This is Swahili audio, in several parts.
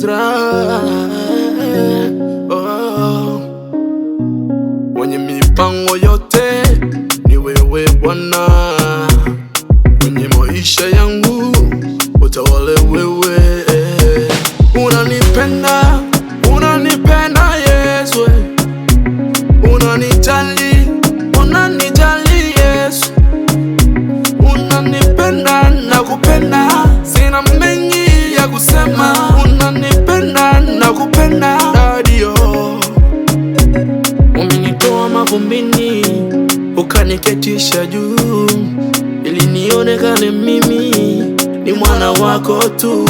Ezra, oh. Mwenye mipango yote ni wewe Bwana, mwenye maisha yangu utawale wewe. Unanipenda, unanipenda Yesu, unanijali, unanijali Yesu, unanipenda na kupenda, sina mengi ya kusema. Unanipenda na kupenda Dadio, umenitoa mavumbini ukaniketisha juu, ili nionekane mimi ni mwana wako tu.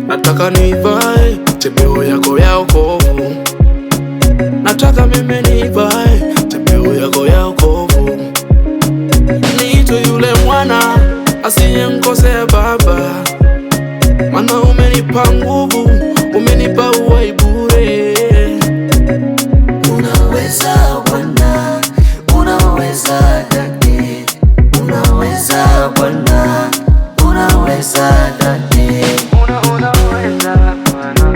Nataka nivae chepeo yako ya wokovu, nataka mimi nivae chepeo yako ya wokovu. Niitwe yule mwana asiyemkosea Baba, maana umenipa nguvu, umenipa uhai bure. Unaweza Bwana, unaweza Daddy, unaweza Bwana, unaweza Daddy, unaweza Bwana,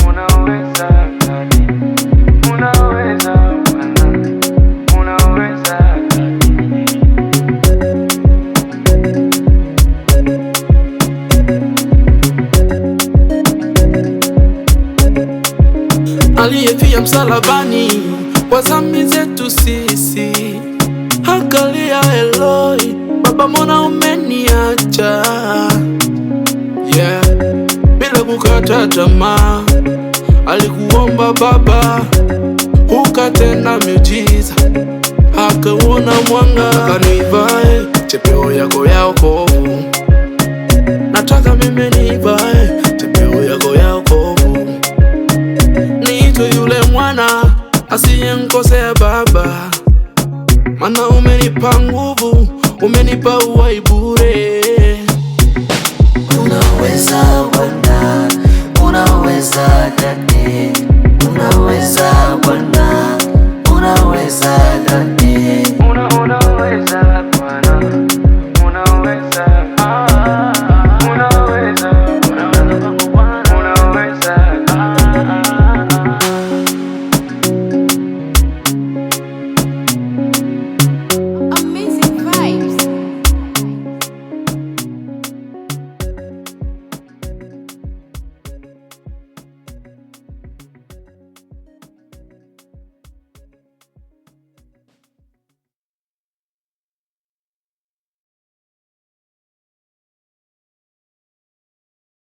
unaweza Daddy, unaweza Bwana, unaweza Daddy. Aliyefia msalabani kwa dhambi zetu sisi, angalia Eloi, Baba mbona umeniacha? Yeah, bila kukata tamaa alikuomba Baba, ukatenda miujiza, akauona mwanga. Nataka nivae chepeo yako ya wokovu, nataka mimi nivae chepeo yako ya wokovu. Niitwe yule mwana asiyemkosea Baba, maana umenipa nguvu, umenipa uhai bure. Unaweza Bwana, unaweza Daddy, unaweza Bwana, unaweza